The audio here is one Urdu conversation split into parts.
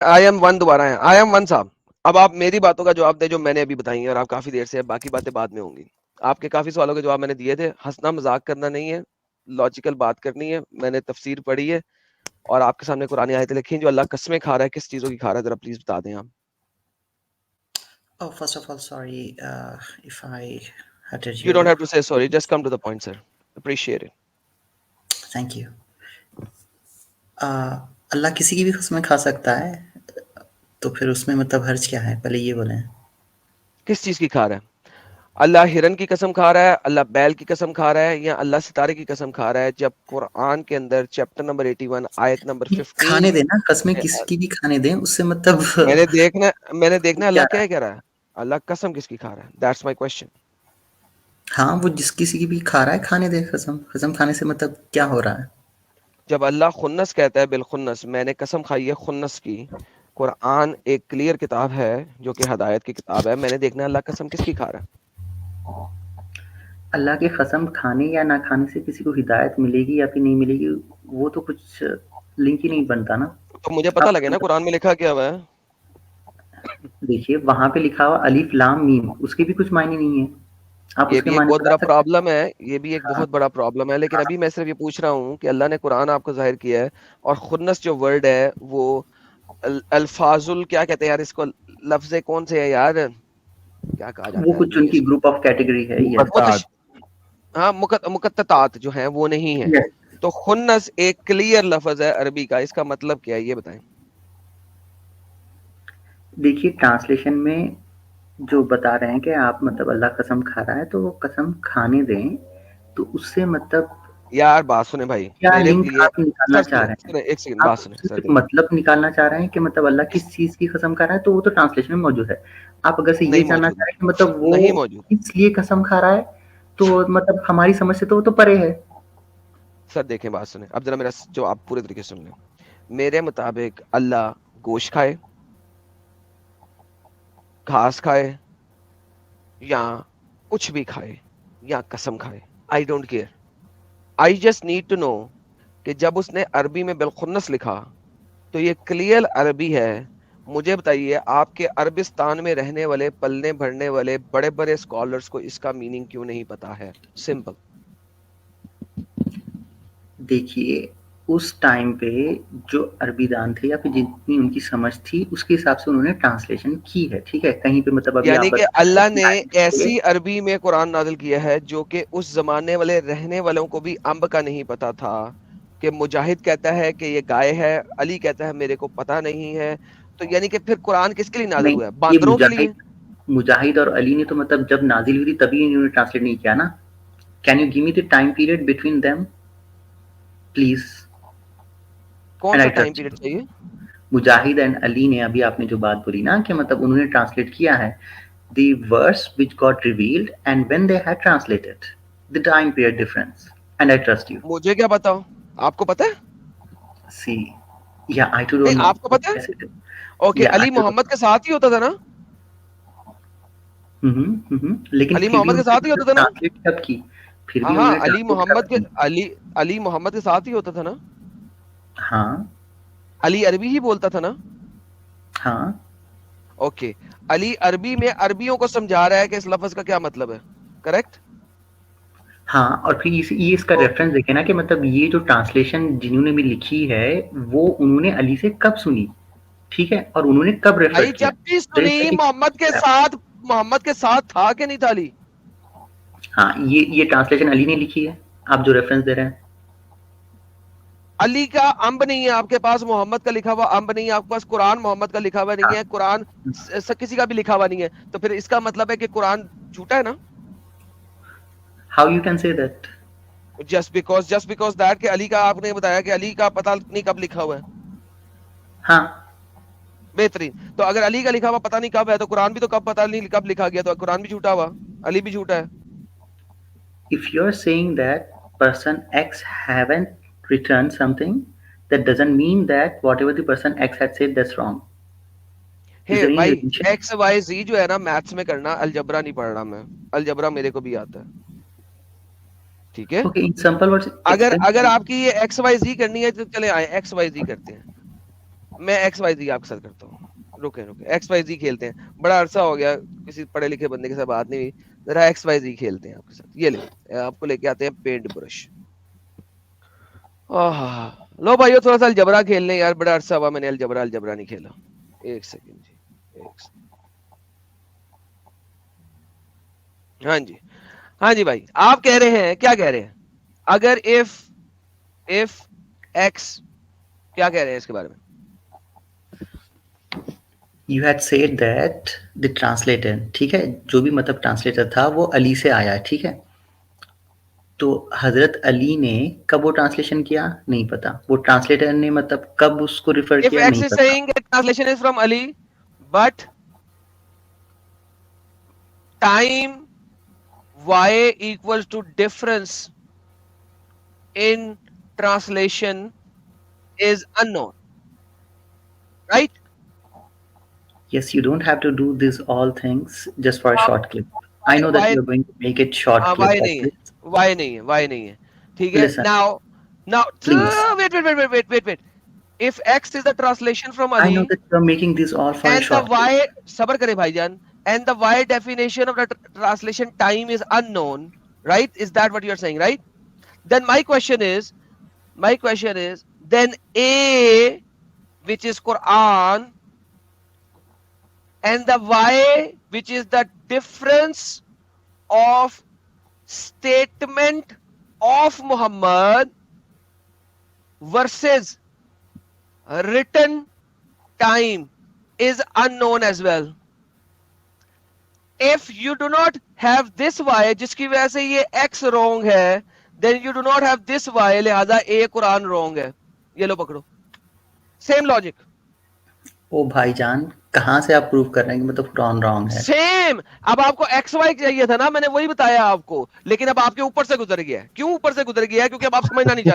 آئی ایم ون دوبارہ ہیں. آئی ایم ون صاحب اب آپ میری باتوں کا جواب دیں جو میں نے ابھی بتائی ہیں, اور آپ کافی دیر سے, باقی باتیں بعد میں ہوں گی. آپ کے کافی سوالوں کے جواب میں نے دیے تھے. ہنسنا مذاق کرنا نہیں ہے, لاجیکل بات کرنی ہے. میں نے تفسیر پڑھی ہے اور آپ کے سامنے قرآن آیتیں لکھی ہیں جو اللہ قسمیں کھا رہا ہے. کس چیزوں کی کھا رہا ہے ذرا پلیز بتا دیں آپ. Oh, first of all, sorry if I hurted You you. don't have to say sorry, just come to the point, sir. Appreciate it. Thank you. اللہ کسی کی بھی قسمیں کھا سکتا ہے, تو پھر اس میں مطلب حرج کیا ہے؟ پہلے یہ بولیں. کس چیز کی کھا رہا ہے؟ اللہ ہرن کی قسم کھا رہا ہے, اللہ بیل کی قسم کھا رہا ہے, یا اللہ ستارے کی قسم کھا رہا ہے؟ جب قرآن کے اندر چیپٹر نمبر 81 آیت نمبر 15 کھانے دینا, قسمیں کسی کی بھی کھانے دیں, اس سے مطلب میں نے دیکھنا اللہ کیا کہہ رہا ہے. اللہ قسم کس کی کھا رہا ہے؟ That's my question. ہاں, وہ جس کسی کی بھی کھا رہا ہے کھانے دے. قسم کھانے سے مطلب کیا ہو رہا ہے؟ جب اللہ خنس کہتا ہے بالخنس, میں نے قسم کھائی ہے خنس کی. قرآن ایک کلیئر کتاب ہے جو کہ ہدایت کی کتاب ہے. میں نے دیکھنا ہے اللہ قسم کس کی کھا رہا ہے. اللہ کی قسم کھانے یا نہ کھانے سے کسی کو ہدایت ملے گی یا پھر نہیں ملے گی, وہ تو کچھ لنک ہی نہیں بنتا نا. تو مجھے پتہ لگے نا قرآن میں لکھا کیا ہوا ہے. دیکھیے وہاں پہ لکھا ہوا الف لام میم, اس کے بھی کچھ معنی نہیں ہے. آپ یہ اس کے بھی ایک معنی بہت بتا بڑا سکتے پرابلم ہے, یہ بھی ایک ہیں؟ ہاں بہت بڑا پرابلم ہے. لیکن ابھی میں صرف یہ پوچھ رہا ہوں کہ اللہ نے قرآن آپ کو ظاہر کیا ہے, اور خنس جو ورڈ ہے وہ الفاظ کیا کہتے ہیں یار اس کو, لفظ کون سے ہے یار, کیا کہا وہ جاتا ہے کچھ آدمی ان اس کی گروپ آف کیٹیگری ہے. متش ہاں مقطعات جو ہیں وہ نہیں ہے. تو خنس ایک کلیئر لفظ ہے عربی کا, اس کا مطلب کیا ہے یہ بتائیں. دیکھیے ٹرانسلیشن میں جو بتا رہے ہیں کہ آپ مطلب اللہ قسم کھا رہا ہے تو وہ قسم کھانے دیں, تو اس سے مطلب یار بات سنیں بھائی, کیا میرے لنک لیے آپ نکالنا سر چاہ رہے ہیں؟ سنیں ایک سیکنڈ آپ بات سنیں سر, صرف مطلب نکالنا چاہ رہے ہیں کہ مطلب اللہ کس چیز کی قسم کھا رہا ہے, تو وہ تو ٹرانسلیشن میں موجود ہے. آپ اگر سے یہ نہیں جاننا موجود, چاہ رہے ہیں کہ مطلب وہ نہیں موجود. اس لیے قسم کھا رہا ہے, تو مطلب ہماری سمجھ سے تو وہ تو پرے ہے. سر دیکھیں بات سنیں, اب ذرا میرا جو آپ پورے طریقے سے سن لیں. میرے مطابق اللہ گوشت کھائے, گھاس کھائے, یا کچھ بھی کھائے, یا قسم کھائے, I don't care. I just need to know کہ جب اس نے عربی میں بالخنس لکھا تو یہ کلیئر عربی ہے. مجھے بتائیے آپ کے عربستان میں رہنے والے پلنے بھرنے والے بڑے بڑے اسکالرس کو اس کا میننگ کیوں نہیں پتا ہے؟ سمپل. دیکھیے اس ٹائم پہ جو عربی دان تھے یا پھر جتنی ان کی سمجھ تھی اس کے حساب سے انہوں نے ٹرانسلیشن کی ہے, ٹھیک ہے. کہیں پہ مطلب ابھی آپ یعنی کہ بتا اللہ نے رہے ہیں ایسی عربی میں قرآن نازل کیا ہے جو کہ اس زمانے والے رہنے والوں کو بھی امب کا نہیں پتا تھا. کہ مجاہد کہتا ہے کہ یہ گائے ہے, علی کہتا ہے میرے کو پتا نہیں ہے. تو یعنی کہ پھر قرآن کس کے لیے نازل نہیں, ہوا ہے؟ یہ باندروں کے لیے. مجاہد اور علی نے تو مطلب جب نازل ہوئی تھی تبھی انہوں نے ٹرانسلیٹ نہیں کیا نا. Can you give me the time period between them please, کون اینڈ سا آئی ٹائم ٹرسٹ پیریڈ یو. چاہیے؟ مجاہد اینڈ علی نے ابھی آپ نے جو بات بولی نا کہ مطلب انہوں نے ٹرانسلیٹ کیا ہے the verse which got revealed and when they had translated the time period difference, and I trust you. مجھے کیا بتاؤ, آپ کو پتا ہے؟ See, yeah, I too نہیں don't know. آپ کو پتا ہے. Okay, Yeah, I Ali too don't Muhammad know. کے ساتھ ہی ہوتا تھا نا. لیکن علی پھر بھی محمد کے انہوں ساتھ ہی نے ہوتا تھا نا. ٹرانسلیٹ کب کی؟ پھر ہاں بھی انہوں ہاں, نے ٹرانسلیٹ کب کی؟ علی محمد کے ساتھ ہی ہوتا تھا نا. ہاں علی عربی ہی بولتا تھا نا. ہاں اوکے, علی عربی میں عربیوں کو سمجھا رہا ہے کہ اس لفظ کا کیا مطلب ہے. کریکٹ. ہاں, اور پھر یہ اس کا ریفرنس دیکھیں نا کہ مطلب یہ جو ٹرانسلیشن جنہوں نے بھی لکھی ہے وہ انہوں نے علی سے کب سنی, ٹھیک ہے, اور انہوں نے کب ریفر بھائی کیا. جب بھی سنی محمد کے ساتھ تھا کہ نہیں تھا علی. ہاں, یہ ٹرانسلیشن علی نے لکھی ہے, آپ جو ریفرنس دے رہے ہیں. علی کا امب نہیں ہے آپ کے پاس, محمد کا لکھا ہوا امب نہیں ہے آپ کے پاس, قرآن محمد کا لکھا ہوا نہیں ہے, قرآن کسی کا بھی لکھا ہوا نہیں ہے. تو پھر اس کا مطلب ہے کہ قرآن جھوٹا ہے نا. How you can say that? Just because that کہ علی کا آپ نے بتایا کہ علی کا پتہ نہیں کب لکھا ہوا ہے. ہاں, بہترین. تو اگر علی کا لکھا ہوا پتہ نہیں کب ہے تو قرآن بھی تو پتہ نہیں کب لکھا گیا, تو قرآن بھی جھوٹا ہوا, علی بھی جھوٹا ہے. if you're saying that person X haven't returned something, that doesn't mean that whatever the person X had said that's wrong. Is there any بھائی relation? ایکس وائی زی جو ہے نا میتھس میں کرنا, الجبرا نہیں پڑھ رہا میں, الجبرا میرے کو بھی آتا ہے. ٹھیک ہے, Okay, in simple words, اگر explain. آپ کی یہ ایکس وائی زی کرنی ہے تو چلے آئے ایکس وائی زی کرتے ہیں. میں ایکس وائی زی آپ کے ساتھ کرتا ہوں. رکے ایکس وائی زی کھیلتے ہیں, بڑا عرصہ ہو گیا کسی پڑھے لکھے بندے کے ساتھ بات نہیں ہوئی, ذرا ایکس وائی زی کھیلتے ہیں آپ کے ساتھ. یہ لیں آپ کو لے کے آتے ہیں پینٹ برش. لو بھائیو تھوڑا سا الجبرا کھیل لیں یار, بڑا عرصہ ہوا میں نے الجبرا نہیں کھیلا. ایک سیکنڈ جی, ہاں جی ہاں جی بھائی, آپ کہہ رہے ہیں, کیا کہہ رہے ہیں, اگر if x, کیا کہہ رہے ہیں اس کے بارے میں؟ You had said that the translator, ٹھیک ہے, جو بھی مطلب ٹرانسلیٹر تھا وہ علی سے آیا, ٹھیک ہے, تو حضرت علی نے کب وہ ٹرانسلیشن کیا نہیں پتا, وہ ٹرانسلیٹر نے مطلب کب اس کو ریفر If کیا x نہیں is پتا. saying that translation is from Ali, but time y equals to difference in translation is unknown, right? Yes, you don't have to do this all things just for a short clip. I know that Why you are going to make it short why clip of نہیں ہے, this. why نہیں ہے, ٹھیک ہے. Listen, Now please. wait. If x is the translation from I know Ali that you are making this all for a and the short clip. y, صبر کرے بھائی جان, and the y definition of the translation time is unknown, right? Is that what you are saying, right? Then my question is, then A, which is Quran, and the y, which is the difference of statement of Muhammad versus written time, is unknown as well. If you do not have this y, جس کی وجہ سے یہ x wrong ہے, then you do not have this y, لہذا A قرآن wrong ہے. یہ لو پکڑو, same logic. او بھائی جان, کہاں سے آپ پروف کر رہے ہیں کہ مطلب قرآن رانگ ہے؟ سیم. اب آپ کو ایکس وائی چاہیے تھا نا, میں نے وہی بتایا آپ کو, لیکن اب آپ کے اوپر سے گزر گیا. کیوں اوپر سے گزر گیا؟ کیونکہ اب آپ سمجھنا نہیں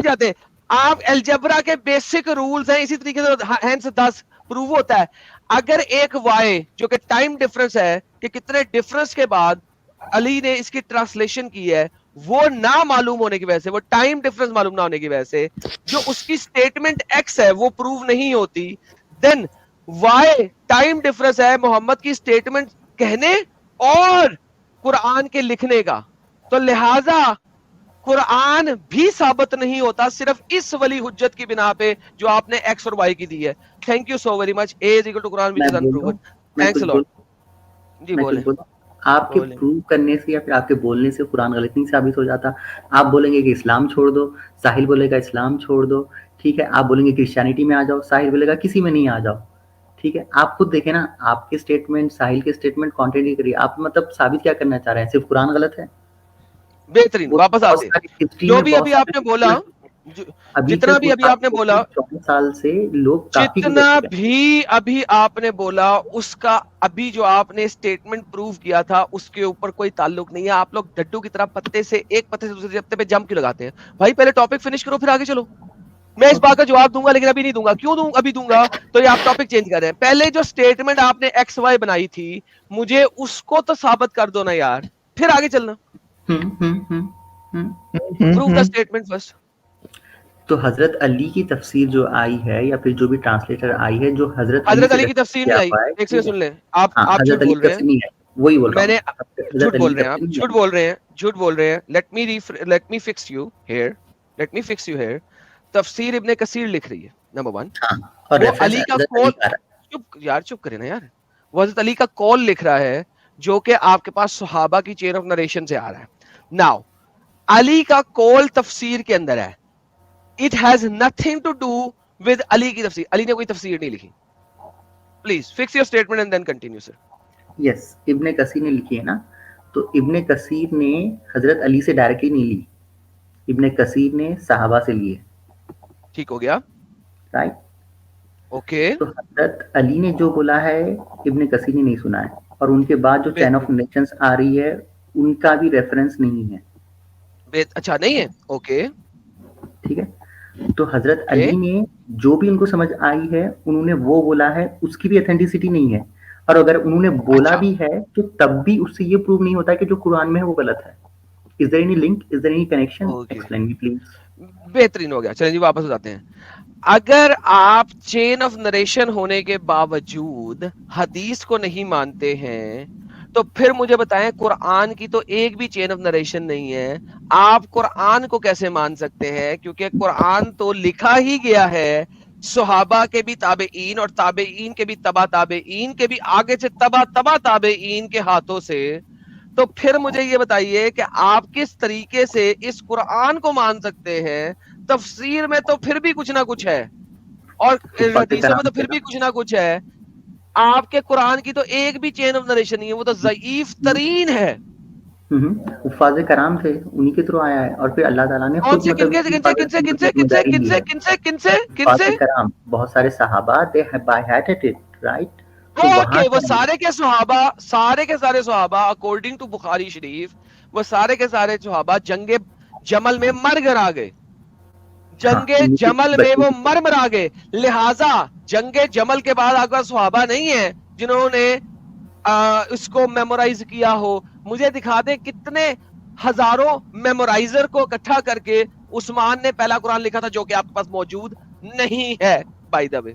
چاہتے. آپ الجبرا کے بیسک رولز ہیں, اسی طریقے سے ہینس 10 پروو ہوتا ہے. اگر ایک وائی جو کہ ٹائم ڈفرنس ہے, کہ کتنے ڈفرنس کے بعد علی نے اس کی ٹرانسلیشن کی ہے, وہ نہ معلوم ہونے کی وجہ سے, وہ ٹائم ڈفرنس معلوم نہ ہونے کی وجہ سے جو اس کی سٹیٹمنٹ ایکس ہے وہ پروو نہیں ہوتی, دین وائی ٹائم ڈفرنس ہے محمد کی سٹیٹمنٹ کہنے اور قرآن کے لکھنے کا, تو لہذا قرآن بھی ثابت نہیں ہوتا صرف اس ولی حجت کی بنا پہ جو آپ نے ایکس اور وائی کی دی ہے. Thank you so very much. A is equal to Quran وچ میں از بولوں, انپروون. تھینکس ا لاٹ. جی بولیں آپ کے بولیں. پروو کرنے سے یا پھر آپ کے بولنے سے قرآن غلط نہیں ثابت ہو جاتا. آپ بولیں گے کہ اسلام چھوڑ دو, ساحل بولے گا اسلام چھوڑ دو, ٹھیک ہے, آپ بولیں گے کرسچینٹی میں آ جاؤ, ساحل بولے گا کسی میں نہیں آ جاؤ, ٹھیک ہے. آپ خود دیکھیں نا, آپ کے اسٹیٹمنٹ ساحل کے اسٹیٹمنٹ کانٹریڈی کریے. آپ مطلب ثابت کیا کرنا چاہ رہے ہیں, صرف قرآن غلط ہے؟ بہترین, وہ واپس بہت آتے ساری ہسٹری جو میں بھی بہت ابھی آپ نے بولا, سارے ابھی جتنا تک بھی ابھی آپ نے بولا, 14 سال سے لوگ کافی گزر جتنا چکے ہیں. بھی ابھی آپ نے بولا اس کا ابھی جو آپ نے اسٹیٹمنٹ پروو کیا تھا اس کے اوپر کوئی تعلق نہیں ہے. آپ لوگ ڈڈو کی طرح پتے سے ایک پتے سے دوسرے پتے پہ جمپ کیوں لگاتے ہیں بھائی؟ پہلے ٹاپک فنش کرو پھر آگے چلو. میں اس بات کا جواب دوں گا لیکن ابھی نہیں دوں گا. کیوں دوں ابھی دوں گا؟ تو یہ آپ ٹاپک چینج کر رہے ہیں. پہلے جو اسٹیٹمنٹ آپ نے ایکس وائی بنائی تھی, مجھے اس کو تو ثابت کر دو نا یار, پھر آگے چلنا. Prove the statement first. تو حضرت علی کی تفسیر جو آئی ہے یا پھر جو بھی ٹرانسلیٹر آئی ہے, جو حضرت علی حضرت سے علی کی تفسیر نہیں کیا آئی. ہوا ہے, ایک ٹھیک سیکنڈ ہے, سن لیں, ہاں آپ جھوٹ حضرت علی بول کی رہے ہیں. تفسیر نہیں ہے, وہی بول رہا میں ہوں نے میں, حضرت جھوٹ علی بول کی رہے ہیں, آپ تفسیر نہیں جھوٹ ہے. بول رہے ہیں, جھوٹ بول رہے ہیں. Let me fix you here. تفسیر ابن کثیر لکھ رہی ہے نمبر 1. ہاں, اور وہ ریفرنس علی کا حضرت علی کول, کا رہا چپ کرے نا یار. وہ حضرت علی کا کول لکھ رہا ہے جو کہ آپ کے پاس صحابہ کی چین آف نریشن سے آ رہا ہے. ناؤ علی کا کول تفسیر کے اندر ہے. It has nothing to do with Ali کی تفسیر. علی نے کوئی تفسیر نہیں لکھی. Please fix your statement and then continue sir. Yes, Ibn Kathir نے لکھی ہے نا, تو ابن کثیر نے حضرت علی سے ڈائریکٹلی نہیں لی, ابن کثیر نے صحابہ سے لیے, ٹھیک ہو گیا, رائٹ. اوکے. تو حضرت علی نے جو بولا ہے ابن کثیر نے نہیں سنا ہے, اور ان کے بعد جو چین آف نیشنز آ رہی ہے ان کا بھی ریفرنس نہیں ہے. اچھا نہیں ہے, اوکے ٹھیک ہے. تو حضرت اوکے. علی نے جو بھی ان کو سمجھ آئی ہے انہوں نے وہ بولا ہے, اس کی بھی اتھینٹسٹی نہیں ہے. اور اگر انہوں نے بولا اچھا بھی ہے تو تب بھی اس سے یہ پروو نہیں ہوتا کہ جو قرآن میں ہے وہ غلط ہے. Is there any link? Is there any connection? Okay. Explain me please. بہترین ہو گیا. چلیں جی واپس ہو جاتے ہیں. اگر آپ چین آف نریشن ہونے کے باوجود حدیث کو نہیں مانتے ہیں تو پھر مجھے بتائیں قرآن کی تو ایک بھی چین آف نریشن نہیں ہے. آپ قرآن کو کیسے مان سکتے ہیں؟ کیونکہ قرآن تو لکھا ہی گیا ہے صحابہ کے بھی تابعین اور تابعین کے بھی تبا تابعین کے بھی آگے سے تبا تابعین کے ہاتھوں سے. تو پھر مجھے یہ بتائیے کہ آپ کس طریقے سے اس قرآن کو مان سکتے ہیں؟ تفسیر میں تو پھر بھی کچھ نہ کچھ ہے اور حفاظ حدیثوں میں کرام تو پھر بھی کچھ نہ کچھ ہے. آپ کے قرآن کی تو ایک بھی چین آف نریشن نہیں ہے, وہ تو ضعیف ترین ہے. حفاظ کرام تھے, انہی کے تھرو آیا ہے, اور پھر اللہ تعالیٰ نے کون خود سے مطلب کن اس کی سے حفاظت کن سے کی کن مطلب سے کن سے ذمہ داری کن لی سے ہے. کن سے کن سے کن حفاظ سے کرام بہت سارے صحابہ they have beheaded it, right? تو وہاں اوکے, وہ سے سارے کے سارے صحابہ اکارڈنگ ٹو بخاری شریف وہ سارے کے سارے صحابہ جنگ جمل میں مر کر آ گئے. ہاں جنگ انہی کے جمل میں بچے وہ بھی مر آ گئے. لہذا جنگ جمل کے بعد آپ کا صحابہ نہیں ہے جنہوں نے اس کو میمورائز کیا ہو. مجھے دکھا دیں کتنے ہزاروں میمورائزر کو اکٹھا کر کے عثمان نے پہلا قرآن لکھا تھا جو کہ آپ کے پاس موجود نہیں ہے بائی دا وے.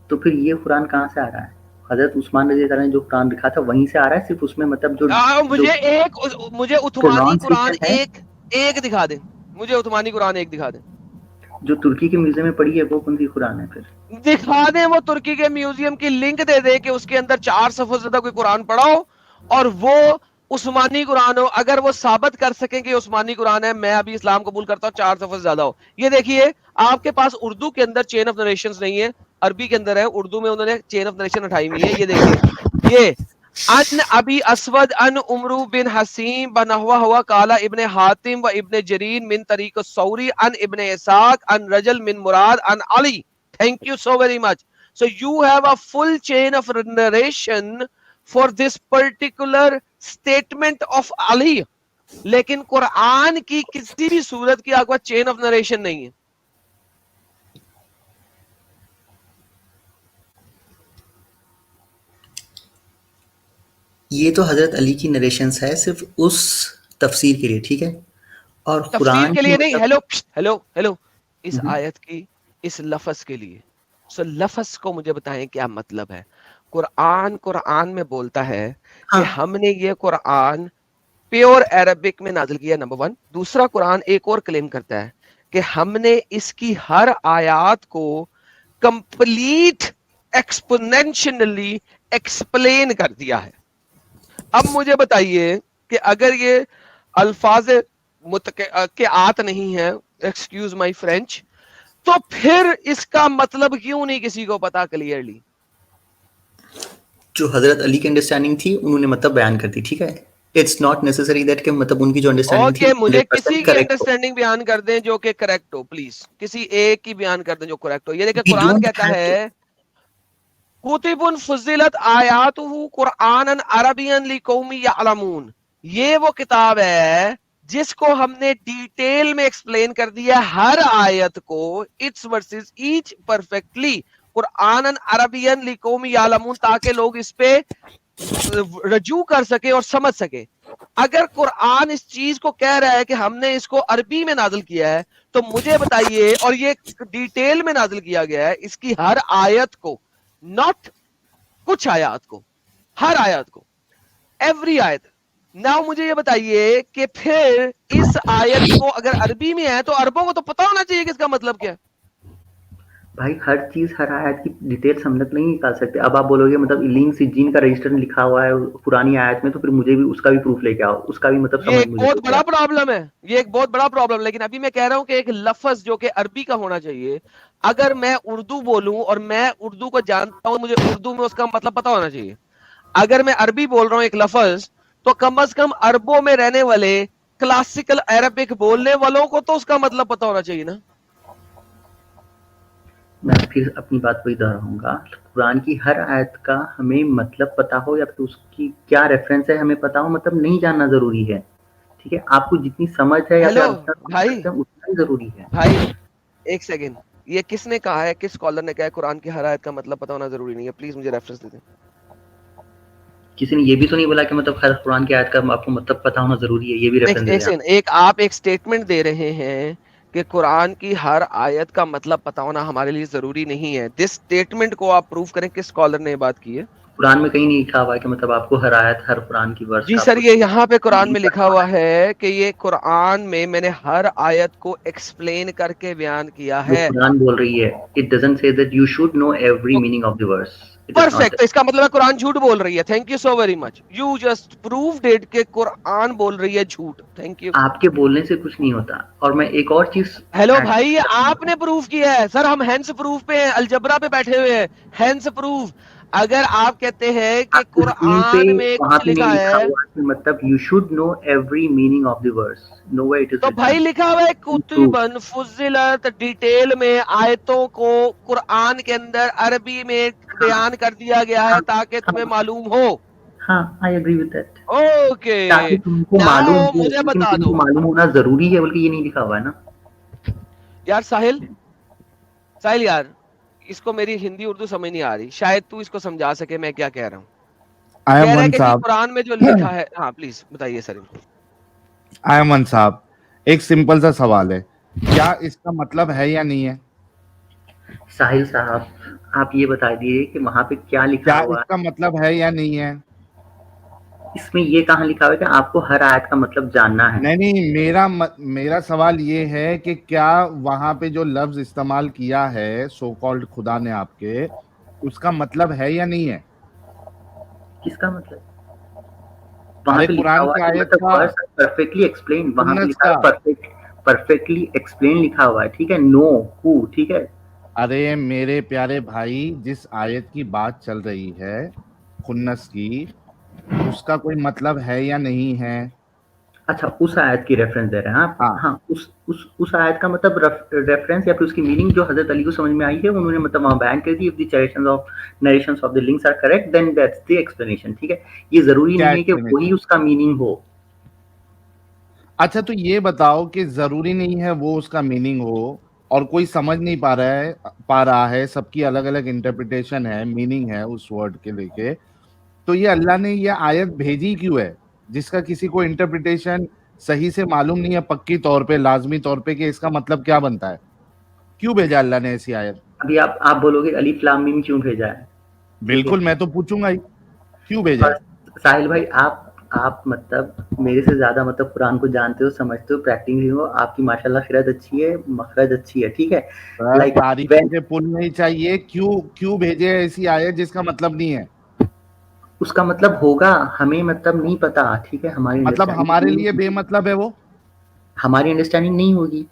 تو پھر یہ قرآن کہاں سے آ رہا ہے؟ حضرت عثمان رضی اللہ عنہ نے جو قرآن لکھا تھا وہیں سے آ رہا ہے, صرف اس میں مطلب جو مجھے عثمانی قرآن پروناؤنسیشن ہے ایک دکھا دیں. مجھے عثمانی قرآن ایک دکھا دیں. جو ترکی کے میوزیم میں پڑھی ہے وہ کون سی قرآن ہے پھر؟ دکھا دیں وہ ترکی کے میوزیم کی لنک دے دے کہ اس کے اندر 4 صفحے سے زیادہ کوئی قرآن پڑھا ہو اور وہ عثمانی قرآن ہو. اگر وہ ثابت کر سکیں کہ عثمانی قرآن ہے, میں ابھی اسلام قبول کرتا ہوں, 4 صفحے سے زیادہ ہو. یہ دیکھیے آپ کے پاس اردو کے اندر چین آف نریشنز نہیں ہے, عربی کے اندر ہے. اردو میں انہوں نے چین آف نریشن اٹھائی ہوئی ہے. یہ دیکھیے, یہ ان ابی اسود ان عمرو بن حسیم بنحوا ہوا کالا ابن حاتم و ابن جرین من طریق الثوری ان ابن اسحاق ان رجل من مراد ان علی. Thank you so very much. So you have a full chain of narration for this particular statement of Ali. لیکن قرآن کی کسی بھی صورت کی آپ کا چین آف نریشن نہیں ہے. یہ تو حضرت علی کی نریشنز ہے صرف اس تفسیر کے لیے, ٹھیک ہے, اور تفسیر قرآن کے کی لیے نہیں. مطلب ہیلو اس آیت کی اس لفظ کے لیے. سو لفظ کو مجھے بتائیں کیا مطلب ہے. قرآن میں بولتا ہے کہ ہاں ہم نے یہ قرآن پیور عربک میں نازل کیا, نمبر 1. دوسرا قرآن ایک اور کلیم کرتا ہے کہ ہم نے اس کی ہر آیات کو کمپلیٹ ایکسپونینشلی ایکسپلین کر دیا ہے. اب مجھے بتائیے کہ اگر یہ الفاظ متقاط نہیں ہے, ایکسکیوز مائی فرینچ, تو پھر اس کا مطلب کیوں نہیں کسی کو پتا کلیئرلی؟ جو حضرت علی کی انڈرسٹینڈنگ تھی انہوں نے مطلب بیان کر دی, ٹھیک ہے. اٹس ناٹ نیسسری دیٹ کہ مطلب ان کی جو انڈرسٹینڈنگ تھی اوکے, مجھے کسی 100% کی کریکٹ ہو. انڈرسٹینڈنگ بیان کر دیں جو کہ کریکٹ ہو, پلیز. کسی ایک کی بیان کر دیں جو کریکٹ ہو. یہ دیکھیں We قرآن don't کہتا have to. ہے کتب فضلت آیاتہ قرآنا عربیا لقوم یعلمون. یہ وہ کتاب ہے جس کو ہم نے ڈیٹیل میں ایکسپلین کر دیا ہر آیت کو, اٹس ورسز ایچ پرفیکٹلی, قرآنا عربیا لقوم یعلمون, تاکہ لوگ اس پہ رجوع کر سکے اور سمجھ سکے. اگر قرآن اس چیز کو کہہ رہا ہے کہ ہم نے اس کو عربی میں نازل کیا ہے تو مجھے بتائیے, اور یہ ڈیٹیل میں نازل کیا گیا ہے اس کی ہر آیت کو, ناٹ کچھ آیات کو, ہر آیت کو, ایوری آیت. ناؤ مجھے یہ بتائیے کہ پھر اس آیت کو اگر عربی میں ہے تو عربوں کو تو پتا ہونا چاہیے کہ اس کا مطلب کیا ہے. بھائی ہر چیز ہر آیت کی ڈیٹیلز ہم لوگ نہیں نکال سکتے. اب آپ بولو گے مطلب لنک سجین کا رجسٹر لکھا ہوا ہے پرانی آیت میں, تو پھر مجھے بھی اس کا بھی پروف لے کے آؤ, اس کا بھی مطلب یہ سمجھ ایک مجھے بہت دو بڑا پرابلم ہے, یہ ایک بہت بڑا پرابلم. لیکن ابھی میں کہہ رہا ہوں کہ ایک لفظ جو کہ عربی کا ہونا چاہیے, اگر میں اردو بولوں اور میں اردو کو جانتا ہوں, مجھے اردو میں اس کا مطلب پتا ہونا چاہیے. اگر میں عربی بول رہا ہوں ایک لفظ, تو کم از کم عربوں میں رہنے والے کلاسیکل عربک بولنے والوں کو تو اس کا مطلب پتا ہونا چاہیے نا. میں پھر اپنی بات وہی دہراؤں گا, قرآن کی ہر آیت کا ہمیں مطلب پتا ہو یا پھر اس کی کیا ریفرنس ہے ہمیں پتا ہو, مطلب نہیں جاننا ضروری ہے, ٹھیک ہے. آپ کو جتنی سمجھ ہے یا پھر ہیلو آپ جتنا سمجھ بھائی, سکتے ہیں اتنا ہی ضروری ہے. بھائی ایک سیکنڈ, یہ کس نے کہا ہے, کس اسکالر نے کہا ہے قرآن کی ہر آیت کا مطلب پتا ہونا ضروری نہیں ہے؟ پلیز مجھے ریفرنس دے دیں. کسی نے یہ بھی تو نہیں بولا کہ مطلب ہر قرآن کی آیت کا آپ کو مطلب پتہ ہونا ضروری ہے, یہ بھی ریفرنس دے رہے ہیں. آپ ایک اسٹیٹمنٹ دے رہے ہیں کہ قرآن کی ہر آیت کا مطلب پتا ہونا ہمارے لیے ضروری نہیں ہے. دس اسٹیٹمنٹ کو آپ پروف کریں کس اسکالر نے یہ بات کی ہے. قرآن میں کہیں نہیں لکھا ہوا ہے کہ مطلب آپ کو ہر آیت, ہر قرآن کی ورس جی کا سر, یہ یہاں پہ قرآن میں لکھا ہوا ہے کہ یہ قرآن میں نے ہر آیت کو ایکسپلین کر کے بیان کیا جو ہے. قرآن بول رہی ہے, it doesn't say that you should know every meaning of the verse. It is not perfect, that. اس کا مطلب ہے قرآن جھوٹ بول رہی ہے. Thank you so very much, you just proof that کہ قرآن بول رہی ہے جھوٹ. Thank you. آپ کے بولنے سے کچھ نہیں ہوتا. اور میں ایک اور چیز ہیلو add بھائی, کرنا آپ چاہتا نے پروف کیا ہے سر, ہم ہینس پروف پہ ہیں, الجبرا پہ بیٹھے ہوئے ہیں. ہینس پروف, اگر آپ کہتے ہیں کہ ہوں. اسکرین پہ قرآن میں وہاں کچھ پہ نہیں لکھا لکھا ہے, ہوا کہ مطلب you should know every meaning of the verse. Nowhere it is تو بھائی written. لکھا ہوا ہے Proof. کتبن فضلت, ڈیٹیل میں آیتوں کو قرآن کے اندر عربی میں ہاں بیان کر دیا گیا ہے ہاں تاکہ ہاں تمہیں معلوم ہو. ہاں, I agree with that. Okay, تاکہ تم کو معلوم ناؤ ہو, مجھے لیکن بتا تم دو کو معلوم ہونا ضروری ہے بلکہ یہ نہیں لکھا ہوا ہے نا. یار ساحل, ساحل یار, اس کو میری ہندی اردو سمجھ نہیں آ رہی, شاید تو اس کو سمجھا سکے میں کیا کہہ رہا ہوں. کہہ رہا ہے ایمن کہ جی صاحب, قرآن میں جو لکھا ہے, ہاں پلیز بتائیے سر. ایمن صاحب, ایک سمپل سا سوال ہے, کیا اس کا مطلب ہے یا نہیں ہے؟ ساحل صاحب, آپ یہ بتا دیجیے کہ وہاں پہ کیا لکھا کیا ہوا اس ہے. کا مطلب ہے یا نہیں ہے؟ اس میں یہ کہاں لکھا ہوا ہے کہ آپ کو ہر آیت کا مطلب جاننا ہے. نہیں, میرا سوال یہ ہے کہ کیا وہاں پہ جو لفظ استعمال کیا ہے سو کالڈ خدا نے آپ کے, اس کا مطلب ہے یا نہیں ہے؟ کس کا مطلب؟ وہاں ارے پہ لکھا قرآن ہوا کی ہے کہ آیت مطلب کا, ورس پرفیکٹلی ایکسپلین, وہاں پہ سنت لکھا کا. ہوا ہے پرفیکٹلی ایکسپلین لکھا ہوا ہے, ٹھیک ہے, نو ہو, ٹھیک ہے. ارے میرے پیارے بھائی, جس آیت کی بات چل رہی ہے خنس کی, اس کا کوئی مطلب ہے یا نہیں ہے؟ اچھا, اس آیت کی ریفرنس دے رہے ہیں آپ. ہاں, ہاں, اس آیت کا مطلب ریفرنس یا پھر اس کی میننگ جو حضرت علی کو سمجھ میں آئی ہے انہوں نے مطلب وہاں بیان کر دی. if the narrations of the links are correct then that's the explanation, ٹھیک ہے. یہ ضروری کیا نہیں ہے کہ explanation؟ وہی اس کا میننگ ہو. اچھا تو یہ بتاؤ کہ ضروری نہیں ہے وہ اس کا میننگ ہو, اور کوئی سمجھ نہیں پا رہا ہے, سب کی الگ الگ انٹرپریٹیشن ہے, میننگ ہے اس ورڈ کے لے کے, تو یہ اللہ نے یہ آیت بھیجی کیوں ہے جس کا کسی کو انٹرپریٹیشن صحیح سے معلوم نہیں ہے پکی طور پہ, لازمی طور پہ, کہ اس کا مطلب کیا بنتا ہے؟ کیوں بھیجا اللہ نے ایسی آیت؟ ابھی آپ بولو گے الف لام میم کیوں بھیجا ہے, ٹھیک ہے. بالکل, میں تو پوچھوں گا ہی کیوں بھیجا اور ہے. ساحل بھائی, آپ مطلب میرے سے زیادہ مطلب قرآن کو جانتے ہو, سمجھتے ہو, پریکٹنگ ہو, آپ کی ماشاءاللہ خیرت اچھی ہے, مخرج اچھی ہے, ٹھیک ہے. لائک تعریفوں کے پل نہیں چاہیے, کیوں بھیجے ایسی آیت جس کا مطلب نہیں ہے؟ اس کا مطلب ہوگا, ہمیں مطلب نہیں پتا, ٹھیک ہے, ہماری مطلب ہمارے لیے انڈرسٹینڈنگ بے مطلب ہے وہ؟ ہماری انڈرسٹینڈنگ نہیں ہوگی.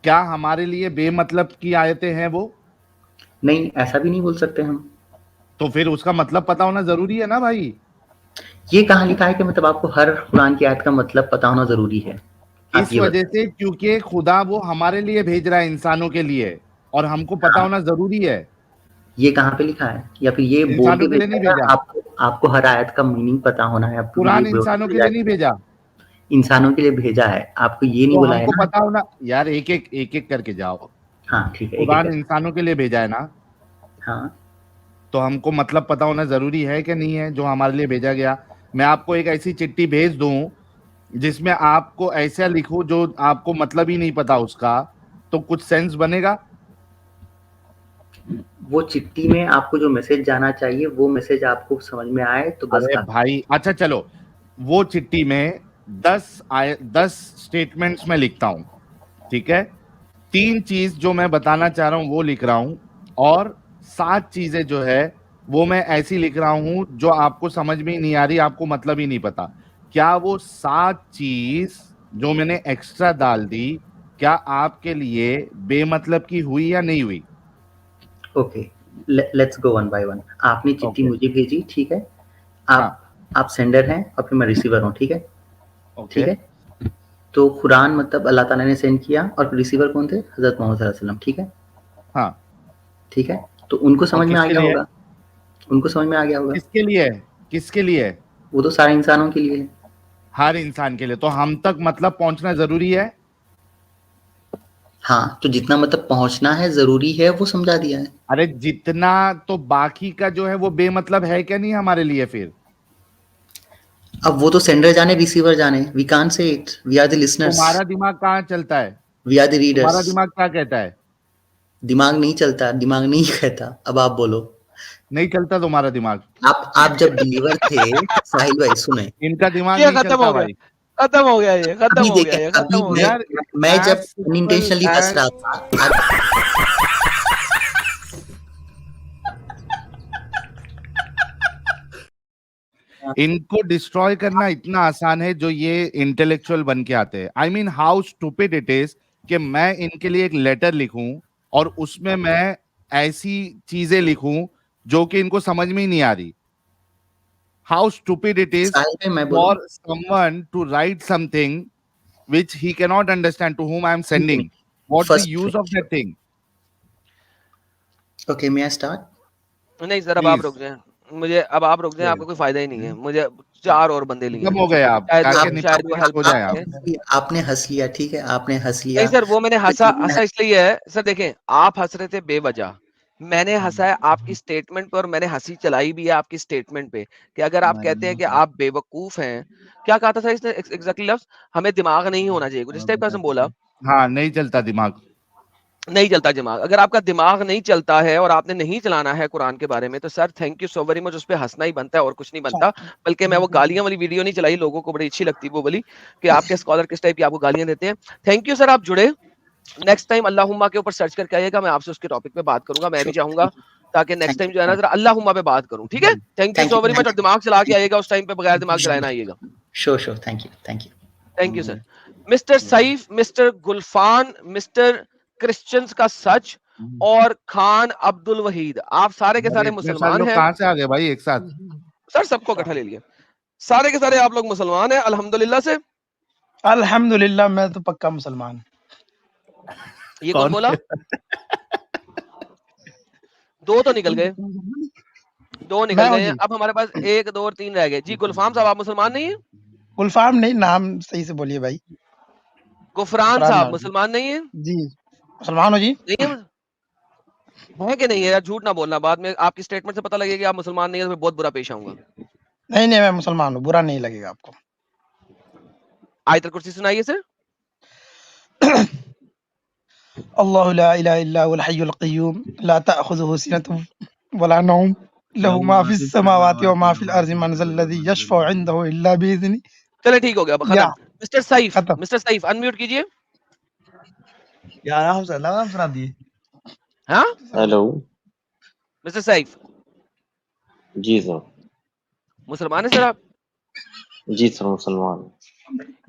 کیا ہمارے لیے بے مطلب کی آیتیں ہیں وہ؟ نہیں, ایسا بھی نہیں بول سکتے ہم. تو پھر اس کا مطلب پتا ہونا ضروری ہے نا بھائی. یہ کہاں لکھا ہے کہ مطلب آپ کو ہر قرآن کی آیت کا مطلب پتا ہونا ضروری ہے؟ آپ اس یہ وجہ بتائیں. سے کیونکہ خدا وہ ہمارے لیے بھیج رہا ہے, انسانوں کے لیے, اور ہم کو پتا ہاں, ہونا ضروری ہے. یہ کہاں پہ لکھا ہے؟ یا پھر یہ بول انسانوں کے کے لیے بھیجا نہیں ہے بھیجا, آپ کو ہر آیت کا میننگ پتا ہونا ہے, آپ کو یہ قرآن بول کے انسانوں کے بھیجا لیے ہے. نہیں بھیجا, انسانوں کے لیے بھیجا ہے, آپ کو یہ نہیں تو بولا ہم ہے کو نا. پتا ہونا یار, ایک ایک کر کے جاؤ. ہاں ٹھیک ہے, ایک ایک قرآن کر. انسانوں کے لیے بھیجا ہے نا, ہاں, تو ہم کو مطلب پتا ہونا ضروری ہے کہ نہیں ہے جو ہمارے لیے بھیجا گیا. میں آپ کو ایک ایسی چٹھی بھیج دوں جس میں آپ کو ایسا لکھو جو آپ کو مطلب ہی نہیں پتا اس کا, تو کچھ سینس بنے گا؟ وہ چٹھی میں آپ کو جو میسج جانا چاہیے وہ میسج آپ کو سمجھ میں آئے تو بس ارے کا. بھائی, اچھا چلو, وہ چٹھی میں 10 سٹیٹمنٹس میں لکھتا ہوں, ٹھیک ہے, 3 چیز جو میں بتانا چاہ رہا ہوں وہ لکھ رہا ہوں, اور 7 چیزیں جو ہے وہ میں ایسی لکھ رہا ہوں جو آپ کو سمجھ میں ہی نہیں آ رہی, آپ کو مطلب ہی نہیں پتا. کیا وہ 7 چیز جو میں نے ایکسٹرا ڈال دی, کیا آپ کے لیے بے مطلب کی ہوئی یا نہیں ہوئی؟ Okay, let's go one by one. آپ نے چٹھی اوکے, مجھے بھیجی, ٹھیک ہے, ہاں, آپ سینڈر ہیں اور پھر میں ریسیور ہوں, ٹھیک ہے. اوکے, ٹھیک ہے, تو قرآن مطلب اللہ تعالیٰ نے سینڈ کیا, اور ریسیور کون تھے؟ حضرت محمد صلی اللہ علیہ وسلم, ٹھیک ہے. ہاں, ٹھیک ہے, تو ان کو اور سمجھ میں کس آ کے گیا لیے؟ ہوگا, ان کو سمجھ میں آ گیا ہوگا. کس کے لیے؟ کس کے لیے؟ وہ تو سارے انسانوں کے لیے ہے. ہر انسان کے لیے. تو ہم تک مطلب پہنچنا ضروری ہے. ہاں, تو جتنا مطلب پہنچنا ہے ضروری ہے وہ سمجھا دیا ہے. ارے جتنا, تو باقی کا جو ہے وہ بے مطلب ہے کیا نہیں ہمارے لیے پھر؟ اب وہ تو سینڈر جانے ریسیور جانے, we can't say it, we are the listeners, تمہارا دماغ کہاں چلتا ہے, we are the تمہارا readers. دماغ کیا کہتا ہے, دماغ نہیں چلتا, دماغ نہیں کہتا. اب آپ بولو. نہیں چلتا تمہارا دماغ, آپ جب بلیور تھے ساحل بھائی سنیں, ان کا دماغ یہ نہیں ختم چلتا ہو گیا, بھائی. ختم ہو گیا, یہ ختم ابھی ہو گیا, دیکھیں, یہ ختم ہو گیا. یار میں جب as simple انٹینشنلی ہنس as- رہا تھا, ان کو ڈسٹروائے کرنا اتنا آسان ہے جو یہ انٹلیکچوئل بن کے آتے ہیں. آئی مین ہاؤ اسٹوپڈ اٹ از کہ میں ان کے لیے ایک لیٹر لکھوں اور اس میں ایسی چیزیں لکھوں جو کہ ان کو سمجھ میں ہی نہیں آ رہی. How stupid it is Sahil بھائی میں بولوں, for someone to write something which he cannot understand to whom I am sending. What's the First use thing. of that thing? Okay, may I start? نہیں سر, اب آپ Please. رک جائیں, مجھے اب آپ رک جائیں, آپ کا کوئی فائدہ ہی نہیں ہے. مجھے 4 اور بندے لیے ختم ہیں, ہو گئے آپ, شاید وہ تاکہ شاید وہ نپٹ ہیلپ ہو کر جائیں آپ. سکیں. آپ نے ہنس لیا, ٹھیک ہے, آپ نے ہنس لیا. نہیں سر, وہ میں نے ہنسا اس لیے ہے سر, دیکھیں آپ ہنس رہے تھے بے وجہ, میں نے ہنسا ہے آپ کی اسٹیٹمنٹ پہ, اور میں نے ہنسی چلائی بھی ہے آپ کی اسٹیٹمنٹ پہ کہ اگر آپ کہتے ہیں کہ آپ بے وقوف ہیں. کیا کہا تھا سر اس نے ایگزیکٹلی لفظ, ہمیں دماغ نہیں ہونا چاہیے, کچھ اس ٹائپ کا بولا. ہاں, نہیں چلتا دماغ. نہیں چلتا دماغ. اگر آپ کا دماغ نہیں چلتا ہے اور آپ نے نہیں چلانا ہے قرآن کے بارے میں, تو sir thank you so very much, اس پہ ہنسنا ہی بنتا ہے اور کچھ نہیں بنتا. بلکہ میں وہ گالیاں والی ویڈیو نہیں چلائی, لوگوں کو بڑی اچھی لگتی وہ والی کہ آپ کے اسکالر کس ٹائپ کی آپ کو گالیاں دیتے ہیں. تھینک یو سر, آپ جڑے. نیکسٹ ٹائم اللہم کے اوپر سرچ کر کے آئیے گا, میں آپ سے اس کے ٹاپک پہ بات کروں گا. میں بھی چاہوں گا تاکہ نیکسٹ ٹائم جو ہے نا ذرا اللہم پہ بات کروں, ٹھیک ہے. تھینک یو سو ویری مچ, اور دماغ چلا کے آئیے گا اس ٹائم پہ, بغیر دماغ چلائے نہ آئیے گا. Sure sure, thank you, thank you. Thank you sir. Mister Saif, mister Gulfan, mister Christians کا سچ, اور خان عبد الوحید, آپ سارے کے سارے اتنے سارے مسلمان لوگ ہیں. کہاں سے آ گئے بھائی ایک ساتھ؟ سر سب کو اکٹھا لے لیا, سارے کے سارے آپ لوگ مسلمان ہیں الحمدللہ سے. الحمدللہ, میں تو پکا مسلمان. یہ کون بولا؟ 2 تو نکل گئے, 2 میں نکل ہوں گئے ہیں. جی. اب ہمارے پاس 1 2 اور 3 رہ گئے. جی گلفام صاحب, آپ مسلمان نہیں ہیں؟ گلفام نہیں, نام صحیح سے بولیے بھائی. غفران غفران صاحب نام. مسلمان نہیں ہیں؟ جی مسلمان ہو جی. نہیں ہے کہ نہیں ہے یار, جھوٹ نہ بولنا, بعد میں آپ کی اسٹیٹمنٹ سے پتہ لگے کہ آپ مسلمان نہیں ہیں, تو میں بہت برا پیش آؤں گا. نہیں نہیں, میں مسلمان ہوں, برا نہیں لگے گا آپ کو. آیت الکرسی سنائیے سر. اللہ لا الہ الا هو الحی القیوم لا تأخذه سنة ولا نوم له ما في السماوات وما في الارض من ذا الذي يشفع عنده الا باذنه. چلے ٹھیک ہو گیا, یا ختم. مسٹر سیف, ختم. مسٹر سیف انمیوٹ کیجئے. یا آرام سے نام سنا دیے. ہاں ہیلو, مسٹر سیف, جی سر. مسلمان ہیں سر آپ؟ جی سر, مسلمان.